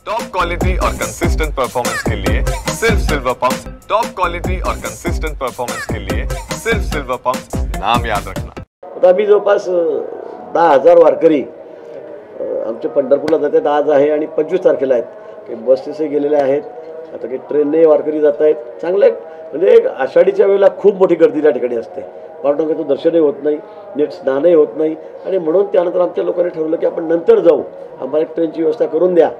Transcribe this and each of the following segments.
Top quality और consistent performance के लिए सिर्फ सिल्वर पंप्स। टॉप क्वालिटी और कंसिस्टेंट परफॉर्मेंस के लिए सिर्फ सिल्वर पंप्स, नाम याद रखना। आता आम्ही जवळपास 10,000 वारकरी आमच्या पंढरपूरला जातात आज आहे आणि 25 तारखेला आहेत. काही बसेसही गेलेले आहेत, आता काही ट्रेनने वारकरी जात आहेत. चांगलं आहे. म्हणजे आषाढीच्या वेळेला खूप मोठी गर्दी त्या ठिकाणी असते. पांडुरंगाचं दर्शनही होत नाही, नीट स्नानही होत नाही आणि म्हणून त्यानंतर आमच्या लोकांनी ठरवलं की आपण नंतर जाऊ, आम्हाला एक ट्रेनची व्यवस्था करून द्या.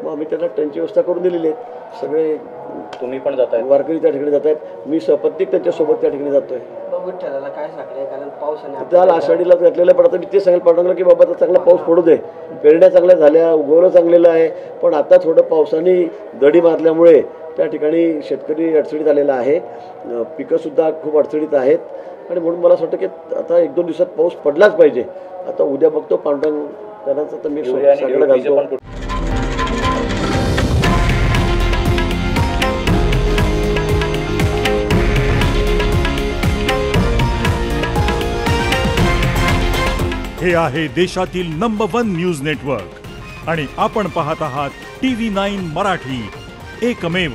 मग आम्ही त्यांना ट्रेनची व्यवस्था करून दिलेली आहे. सगळे तुम्ही पण जात आहे, वारकरी त्या ठिकाणी जात आहेत. मी सपत्नीक त्यांच्यासोबत त्या ठिकाणी जातोय. विठ्ठलाला काय सांगले, कारण पावसाने त्याला आषाढीला घातलेलं पण आता मी ते सांगेल पांडुरंगाला की बाबा आता चांगला पाऊस पडू दे. पेरण्या चांगल्या झाल्या, उगवणं चांगलेलं आहे, पण आता थोडं पावसाने दडी मारल्यामुळे त्या ठिकाणी शेतकरी अडचणीत आलेला आहे. पिकंसुद्धा खूप अडचणीत आहेत आणि म्हणून मला असं वाटतं की आता 1-2 दिवसात पाऊस पडलाच पाहिजे. आता उद्या बघतो पांडुरंग त्याला तर मी सगळं घालतो. हे आहे देशातील नंबर 1 न्यूज नेटवर्क आणि आपण पाहत आहात TV9 मराठी, एकमेव.